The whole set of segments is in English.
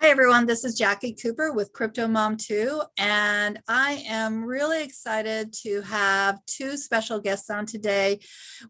Hi everyone, this is Jackie Cooper with Crypto Mom 2, and I am really excited to have two special guests on today.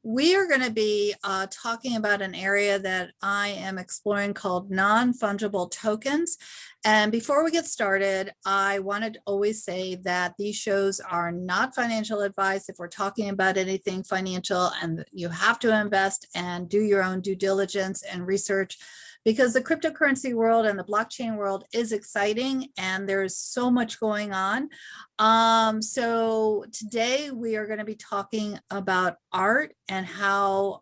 We are going to be talking about an area that I am exploring called non-fungible tokens. And before we get started, I wanted to always say that these shows are not financial advice. If we're talking about anything financial, and you have to invest and do your own due diligence and research, because the cryptocurrency world and the blockchain world is exciting and there's so much going on. So today we are going to be talking about art and how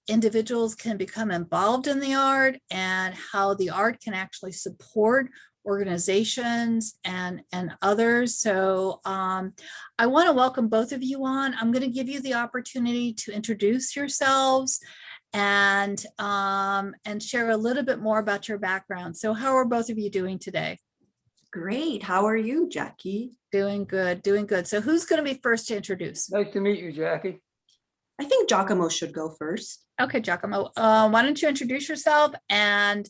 individuals can become involved in the art and how the art can actually support organizations and others. So I want to welcome both of you on. I'm going to give you the opportunity to introduce yourselves and share a little bit more about your background. So how are both of you doing today? Great. How are you, Jackie? Doing good, doing good. So who's going to be first to introduce? Nice to meet you, Jackie. I think Giacomo should go first. Okay, Giacomo, why don't you introduce yourself and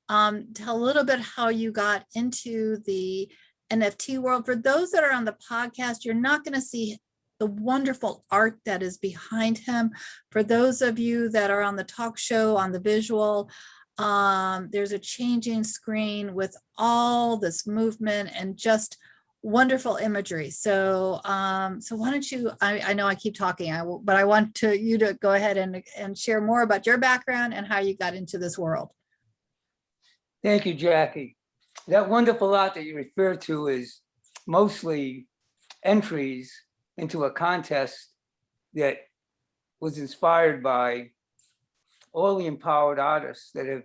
tell a little bit how you got into the NFT world. For those that are on the podcast, you're not going to see the wonderful art that is behind him. For those of you that are on the talk show, on the visual, there's a changing screen with all this movement and just wonderful imagery. So so why don't you, I know I keep talking, but I want you to go ahead and share more about your background and how you got into this world. Thank you, Jackie. That wonderful art that you refer to is mostly entries into a contest that was inspired by all the empowered artists that have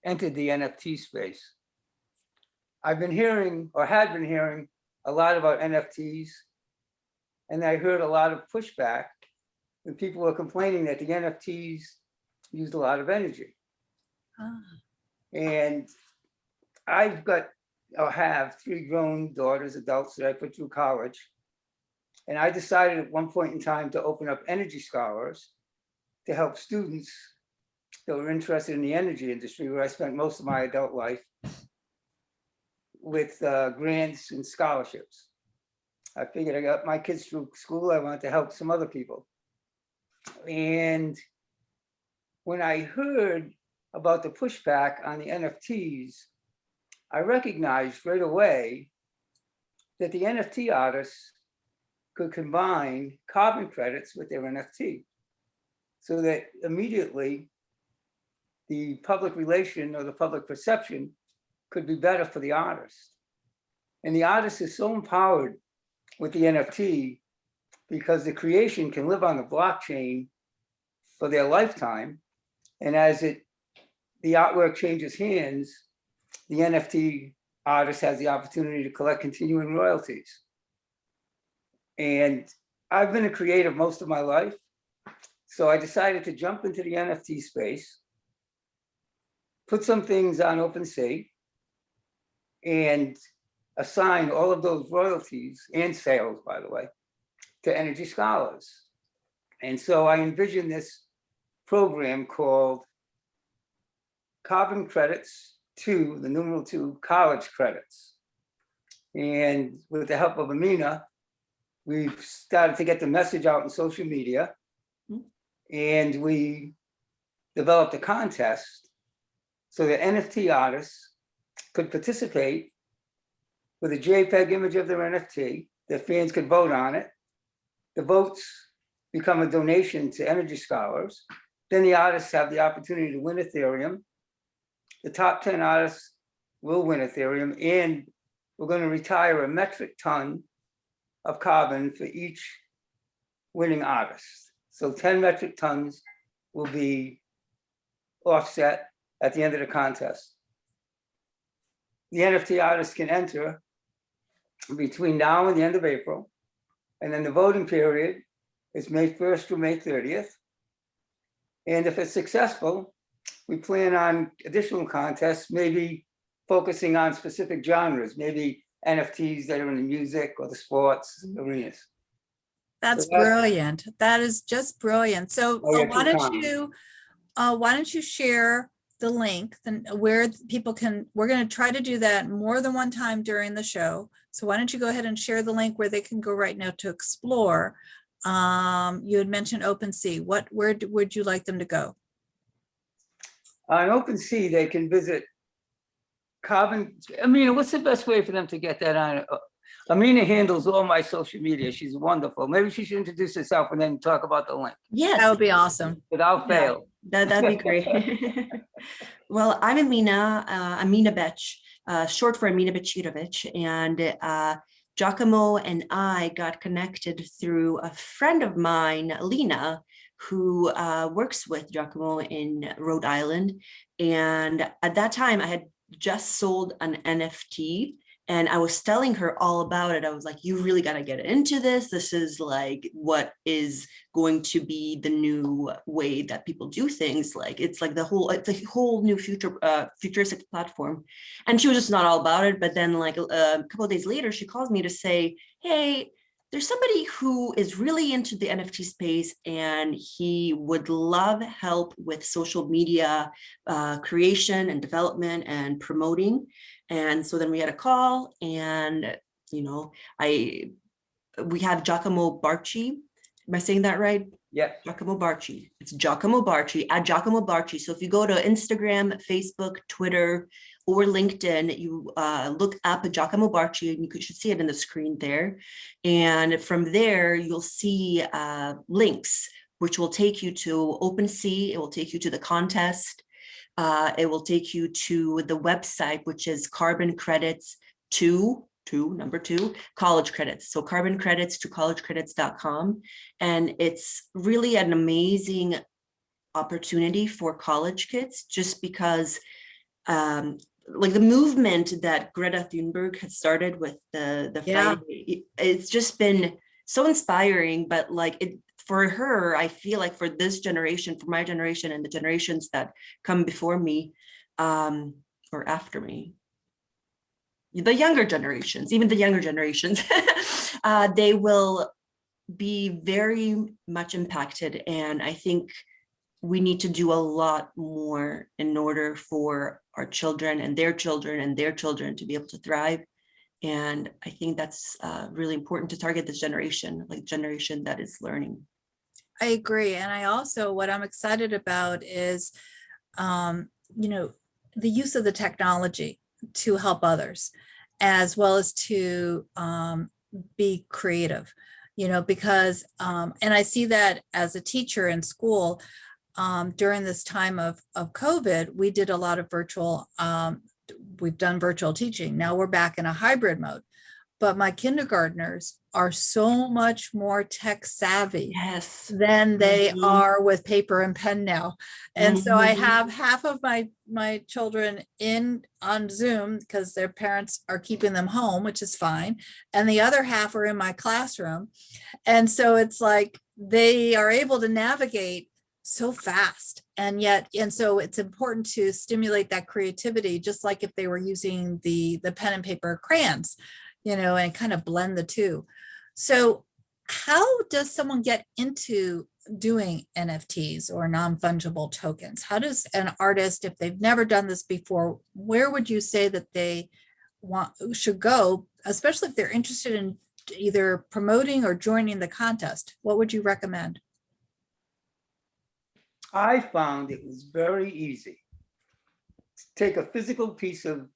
entered the NFT space. I've been hearing, or had been hearing, a lot about NFTs, and I heard a lot of pushback when people were complaining that the NFTs used a lot of energy. And I've got, or have, 3 grown daughters, adults that I put through college. And I decided at one point in time to open up Energy Scholars to help students that were interested in the energy industry, where I spent most of my adult life, with grants and scholarships. I figured I got my kids through school, I wanted to help some other people. And when I heard about the pushback on the NFTs, I recognized right away that the NFT artists could combine carbon credits with their NFT, so that immediately the public relation or the public perception could be better for the artist. And the artist is so empowered with the NFT because the creation can live on the blockchain for their lifetime. And as the artwork changes hands, the NFT artist has the opportunity to collect continuing royalties. And I've been a creative most of my life, so I decided to jump into the NFT space, put some things on OpenSea, and assign all of those royalties and sales, by the way, to Energy Scholars. And so I envisioned this program called Carbon Credits 2, the numeral 2, College Credits. And with the help of Amina, we've started to get the message out in social media, and we developed a contest so that NFT artists could participate with a JPEG image of their NFT. The fans could vote on it. The votes become a donation to Energy Scholars. Then the artists have the opportunity to win Ethereum. The top 10 artists will win Ethereum, and we're going to retire a metric ton of carbon for each winning artist. So 10 metric tons will be offset at the end of the contest. The NFT artists can enter between now and the end of April. And then the voting period is May 1st through May 30th. And if it's successful, we plan on additional contests, maybe focusing on specific genres, maybe NFTs that are in the music or the sports arenas. That's brilliant. That is just brilliant. So why don't you share the link, then where people can, we're going to try to do that more than one time during the show. So why don't you go ahead and share the link where they can go right now to explore. You had mentioned OpenSea. Where would you like them to go? On OpenSea, they can visit Carbon. Amina, what's the best way for them to get that on? Amina handles all my social media. She's wonderful. Maybe she should introduce herself and then talk about the link. Yes. That would be awesome. Without Yeah. fail. That'd be great. Well, I'm Amina Bech, short for Amina Bechirovic, and Giacomo and I got connected through a friend of mine, Lena, who works with Giacomo in Rhode Island. And at that time, I had just sold an NFT. And I was telling her all about it. I was like, you really got to get into this. This is like what is going to be the new way that people do things. Like it's like it's a whole new futuristic platform. And she was just not all about it. But then like a couple of days later, she calls me to say, hey, there's somebody who is really into the NFT space and he would love help with social media creation and development and promoting. And so then we had a call and, you know, we have Giacomo Barchi. Am I saying that right? Yeah. Giacomo Barchi. It's Giacomo Barchi at Giacomo Barchi. So if you go to Instagram, Facebook, Twitter, or LinkedIn, you look up Giacomo Barchi and you should see it in the screen there. And from there, you'll see links, which will take you to OpenSea. It will take you to the contest. It will take you to the website, which is carbon credits to number 2 college credits. So carbon credits to collegecredits.com. And it's really an amazing opportunity for college kids, just because like the movement that Greta Thunberg has started with the fight, it's just been so inspiring. But like for her, I feel like for this generation, for my generation and the generations that come before me or after me, the younger generations, even the younger generations, they will be very much impacted. And I think we need to do a lot more in order for our children and their children and their children to be able to thrive. And I think that's really important to target this generation, like generation that is learning. I agree. And I also, what I'm excited about is, you know, the use of the technology to help others, as well as to be creative, you know, because, and I see that as a teacher in school, during this time of COVID, we did a lot of virtual, we've done virtual teaching. Now we're back in a hybrid mode. But my kindergartners are so much more tech savvy than they are with paper and pen now. And so I have half of my children in on Zoom because their parents are keeping them home, which is fine. And the other half are in my classroom. And so it's like they are able to navigate so fast. And so it's important to stimulate that creativity, just like if they were using the pen and paper crayons, you know, and kind of blend the two. So how does someone get into doing NFTs or non-fungible tokens? How does an artist, if they've never done this before, where would you say that they should go, especially if they're interested in either promoting or joining the contest? What would you recommend? I found it was very easy. Take a physical piece of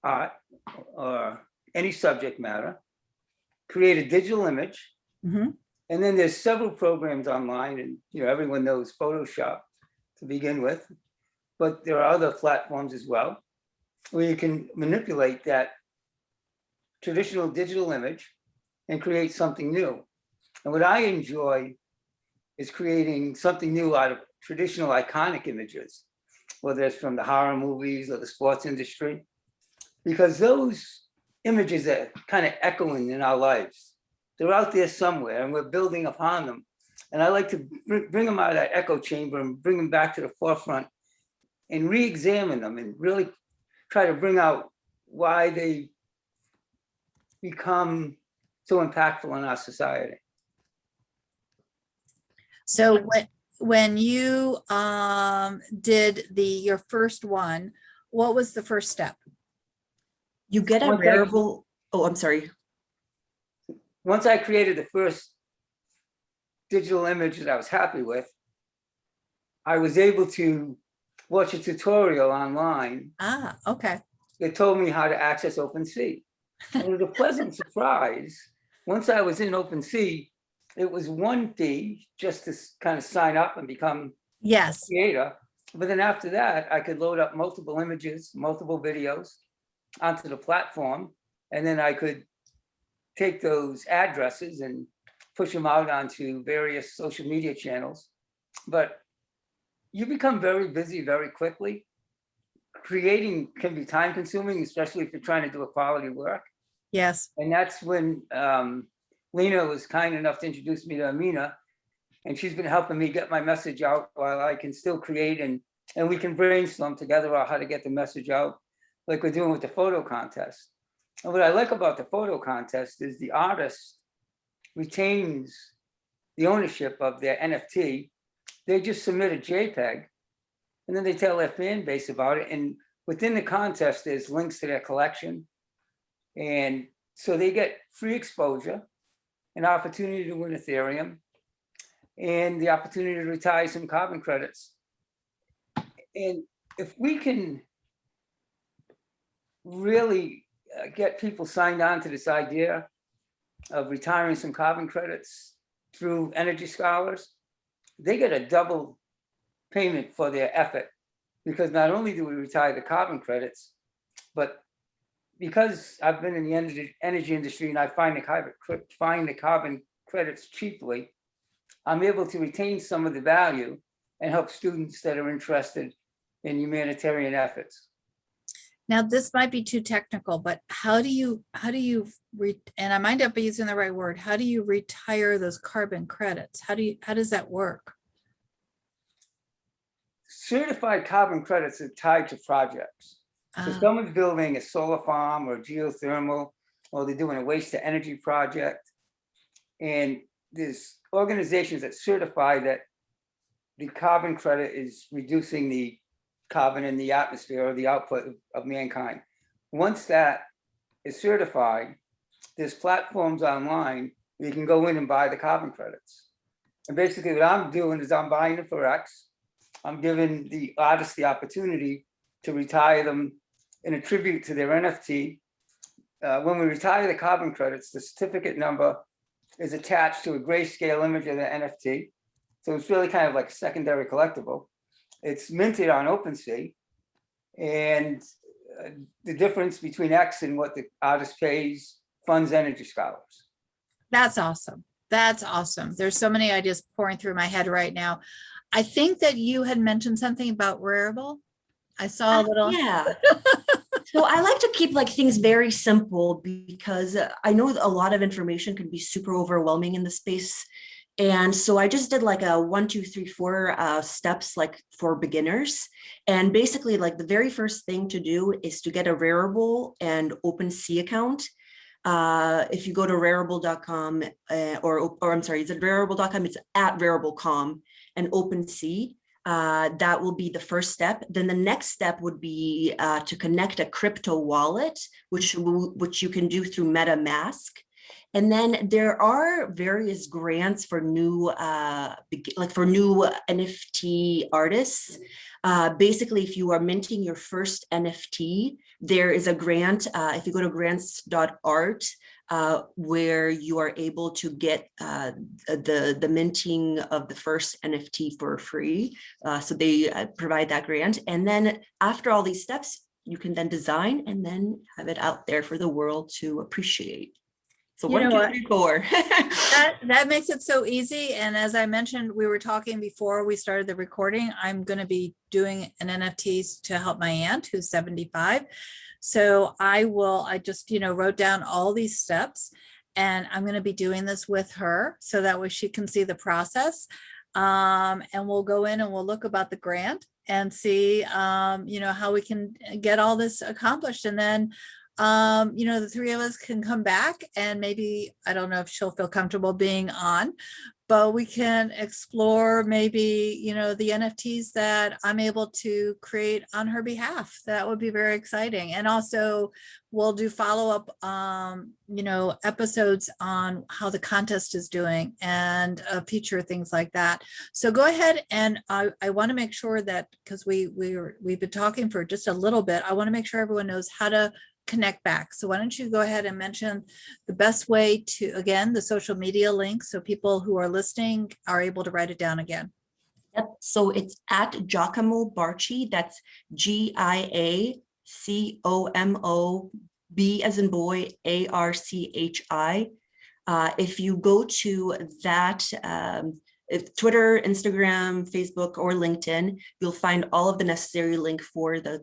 art or any subject matter, create a digital image, and then there's several programs online, and you know everyone knows Photoshop to begin with, but there are other platforms as well where you can manipulate that traditional digital image and create something new. And what I enjoy is creating something new out of traditional iconic images, whether it's from the horror movies or the sports industry, because those images are kind of echoing in our lives. They're out there somewhere and we're building upon them. And I like to bring them out of that echo chamber and bring them back to the forefront and re-examine them and really try to bring out why they become so impactful in our society. So when you did your first one, what was the first step? You get a Once wearable. Oh, I'm sorry. once I created the first digital image that I was happy with, I was able to watch a tutorial online Ah, okay. that told me how to access OpenSea. And it was a pleasant surprise. Once I was in OpenSea, it was one fee just to kind of sign up and become a Yes. creator. But then after that, I could load up multiple images, multiple videos onto the platform. And then I could take those addresses and push them out onto various social media channels. But you become very busy very quickly. Creating can be time consuming, especially if you're trying to do a quality work. Yes. And that's when Lena was kind enough to introduce me to Amina. And she's been helping me get my message out while I can still create, and we can brainstorm together on how to get the message out, like we're doing with the photo contest. And what I like about the photo contest is the artist retains the ownership of their NFT. They just submit a JPEG, and then they tell their fan base about it. And within the contest, there's links to their collection. And so they get free exposure, an opportunity to win Ethereum, and the opportunity to retire some carbon credits. And if we can really get people signed on to this idea of retiring some carbon credits through Energy Scholars, they get a double payment for their effort, because not only do we retire the carbon credits, but because I've been in the energy industry and I find the carbon credits cheaply, I'm able to retain some of the value and help students that are interested in humanitarian efforts. Now, this might be too technical, but how do you, and I might not be using the right word, how do you retire those carbon credits? How does that work? Certified carbon credits are tied to projects. So Ah, someone's building a solar farm or geothermal, or they're doing a waste to energy project. And there's organizations that certify that the carbon credit is reducing the carbon in the atmosphere or the output of mankind. Once that is certified, there's platforms online where you can go in and buy the carbon credits. And basically what I'm doing is I'm buying them for X. I'm giving the artist the opportunity to retire them in a tribute to their NFT. When we retire the carbon credits, the certificate number is attached to a grayscale image of the NFT. So it's really kind of like a secondary collectible. It's minted on OpenSea. And the difference between X and what the artist pays funds Energy Scholars. that's awesome. That's awesome. There's so many ideas pouring through my head right now. I think that you had mentioned something about Rarible. I saw a little. Yeah. So I like to keep like things very simple, because I know a lot of information can be super overwhelming in the space. And so I just did like a 1, 2, 3, 4 steps like for beginners. And basically like the very first thing to do is to get a Rarible and OpenSea account. If you go to rarible.com or I'm sorry, is it rarible.com? It's at rarible.com and OpenSea. That will be the first step. Then the next step would be to connect a crypto wallet, which you can do through MetaMask. And then there are various grants for new NFT artists. Basically, if you are minting your first NFT, there is a grant. If you go to grants.art, where you are able to get the minting of the first NFT for free. So they provide that grant. And then after all these steps, you can then design and then have it out there for the world to appreciate. So You know 1, 2, what? 3, 4. That makes it so easy. And as I mentioned, we were talking before we started the recording, I'm going to be doing an NFTs to help my aunt who's 75. So I just, wrote down all these steps, and I'm going to be doing this with her so that way she can see the process. And we'll go in and we'll look about the grant and see, how we can get all this accomplished. And then the three of us can come back, and maybe, I don't know if she'll feel comfortable being on, but we can explore maybe, the NFTs that I'm able to create on her behalf. That would be very exciting. And also we'll do follow-up, episodes on how the contest is doing and feature things like that. So go ahead, and I want to make sure that, because we've been talking for just a little bit, I want to make sure everyone knows how to connect back. So why don't you go ahead and mention the best way to, again, the social media link, so people who are listening are able to write it down again. Yep. So it's at Giacomo Barchi. That's GIACOMO, B as in boy, ARCHI. If you go to that, if Twitter, Instagram, Facebook, or LinkedIn, you'll find all of the necessary link for the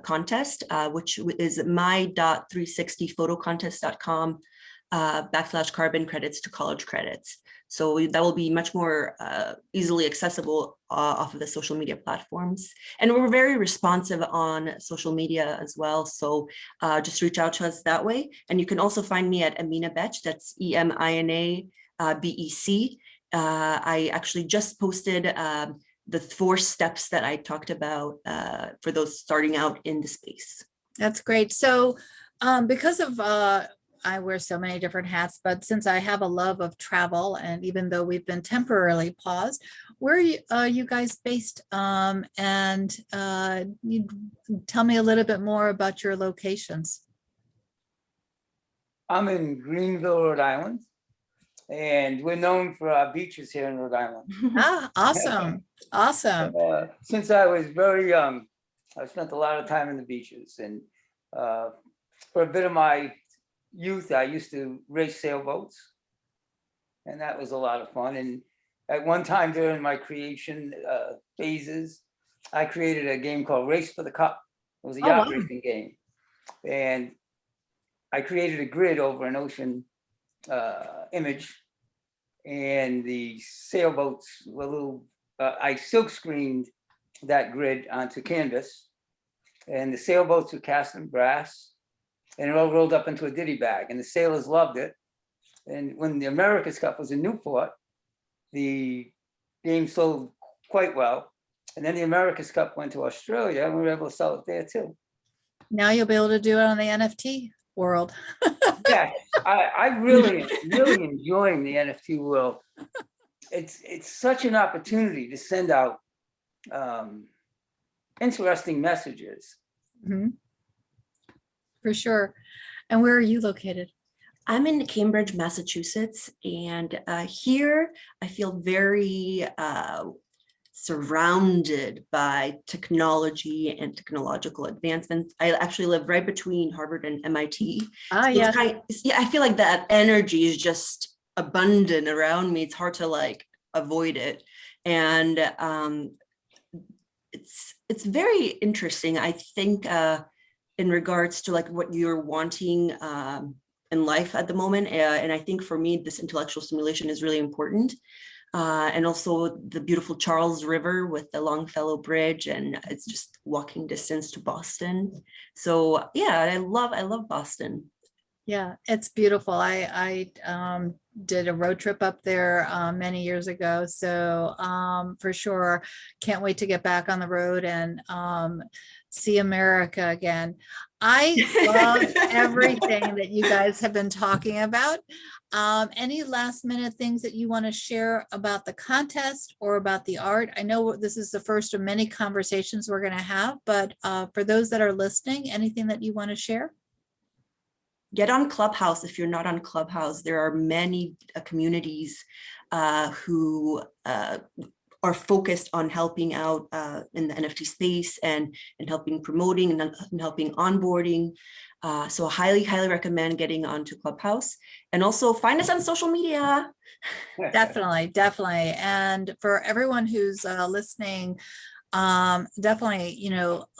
contest, which is my.360photocontest.com /carbon credits to college credits. So that will be much more easily accessible off of the social media platforms. And we're very responsive on social media as well. So just reach out to us that way. And you can also find me at Amina Bec, that's EMINA BEC. I actually just posted the 4 steps that I talked about for those starting out in the space. That's great. So because of I wear so many different hats, but since I have a love of travel, and even though we've been temporarily paused, where are you guys based? And you tell me a little bit more about your locations. I'm in Greenville, Rhode Island, and we're known for our beaches here in Rhode Island. Ah, awesome. Awesome. Since I was very young, I spent a lot of time in the beaches, and for a bit of my youth, I used to race sailboats, and that was a lot of fun. And at one time during my creation phases, I created a game called Race for the Cup. It was a yacht racing game, and I created a grid over an ocean image, and the sailboats were little. I silk screened that grid onto canvas, and the sailboats were cast in brass, and it all rolled up into a ditty bag, and the sailors loved it. And when the America's Cup was in Newport, the game sold quite well. And then the America's Cup went to Australia, and we were able to sell it there too. Now you'll be able to do it on the NFT world. Yeah, I really enjoying the NFT world. It's such an opportunity to send out interesting messages. Mm-hmm. For sure. And where are you located? I'm in Cambridge, Massachusetts, and here I feel very surrounded by technology and technological advancements. I actually live right between Harvard and MIT. Ah, so yeah. I feel like that energy is just abundant around me. It's hard to like avoid it. And it's very interesting. I think in regards to like what you're wanting in life at the moment. And I think for me, this intellectual stimulation is really important. And also the beautiful Charles River with the Longfellow Bridge, and it's just walking distance to Boston. So yeah, I love Boston. Yeah, it's beautiful. I did a road trip up there many years ago. So for sure, can't wait to get back on the road and see America again. I love everything that you guys have been talking about. Any last minute things that you want to share about the contest or about the art? I know this is the first of many conversations we're going to have, but for those that are listening, anything that you want to share? Get on Clubhouse. If you're not on Clubhouse, there are many communities who are focused on helping out in the NFT space and helping promoting and helping onboarding. So highly recommend getting onto Clubhouse, and also find us on social media. Definitely. And for everyone who's listening, definitely,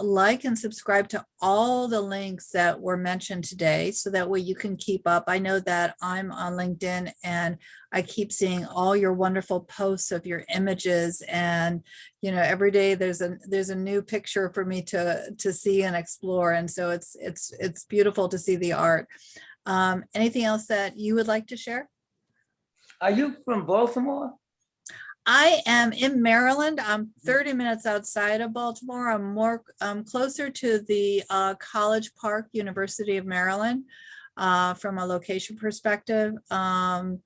like and subscribe to all the links that were mentioned today, so that way you can keep up. I know that I'm on LinkedIn and I keep seeing all your wonderful posts of your images, and every day there's a new picture for me to see and explore, and so it's beautiful to see the art. Anything else that you would like to share? Are you from Baltimore? I am in Maryland. I'm 30 minutes outside of Baltimore. I'm closer to the College Park, University of Maryland, from a location perspective. And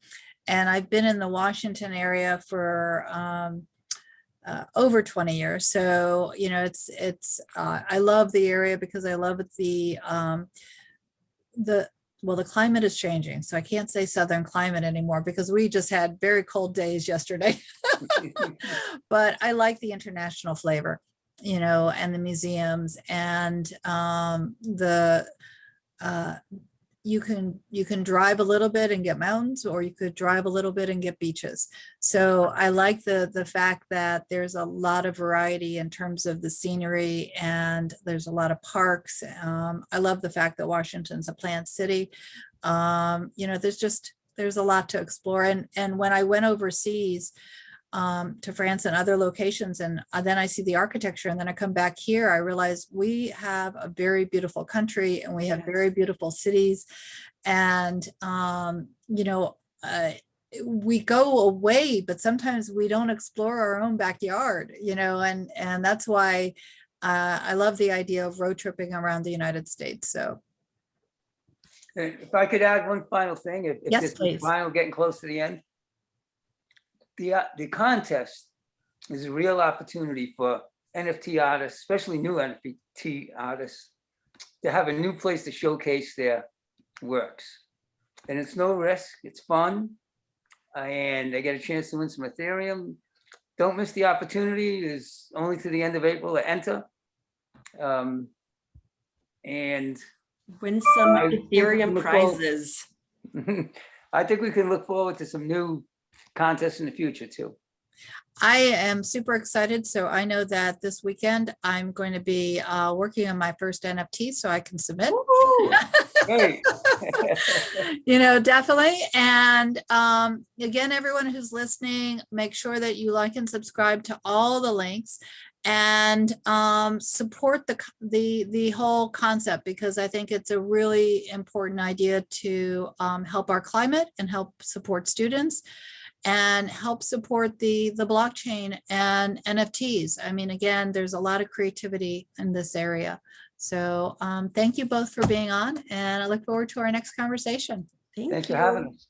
I've been in the Washington area for over 20 years. So, you know, I love the area because I love the well, the climate is changing. So I can't say southern climate anymore because we just had very cold days yesterday. But I like the international flavor, you know, and the museums and you can drive a little bit and get mountains, or you could drive a little bit and get beaches. So I like the fact that there's a lot of variety in terms of the scenery, and there's a lot of parks. I love the fact that Washington's a plant city. You know, there's a lot to explore. And when I went overseas, to France and other locations, and then I see the architecture, and then I come back here, I realize we have a very beautiful country, and we have very beautiful cities. And you know, we go away, but sometimes we don't explore our own backyard, you know, and that's why I love the idea of road tripping around the United States. So If I could add one final thing, if yes, this is please. final, getting close to the end. The contest is a real opportunity for NFT artists, especially new NFT artists, to have a new place to showcase their works. And it's no risk, it's fun, and they get a chance to win some Ethereum. Don't miss the opportunity. It's only to the end of April to enter. And Win some I think we Ethereum can look forward- prizes. I think we can look forward to some new contests in the future too. I am super excited. So I know that this weekend I'm going to be working on my first NFT so I can submit. Great. You know, definitely. And again, everyone who's listening, make sure that you like and subscribe to all the links, and support the whole concept, because I think it's a really important idea to help our climate and help support students and help support the blockchain and NFTs. I mean, again, there's a lot of creativity in this area. So thank you both for being on, and I look forward to our next conversation. Thanks for having us.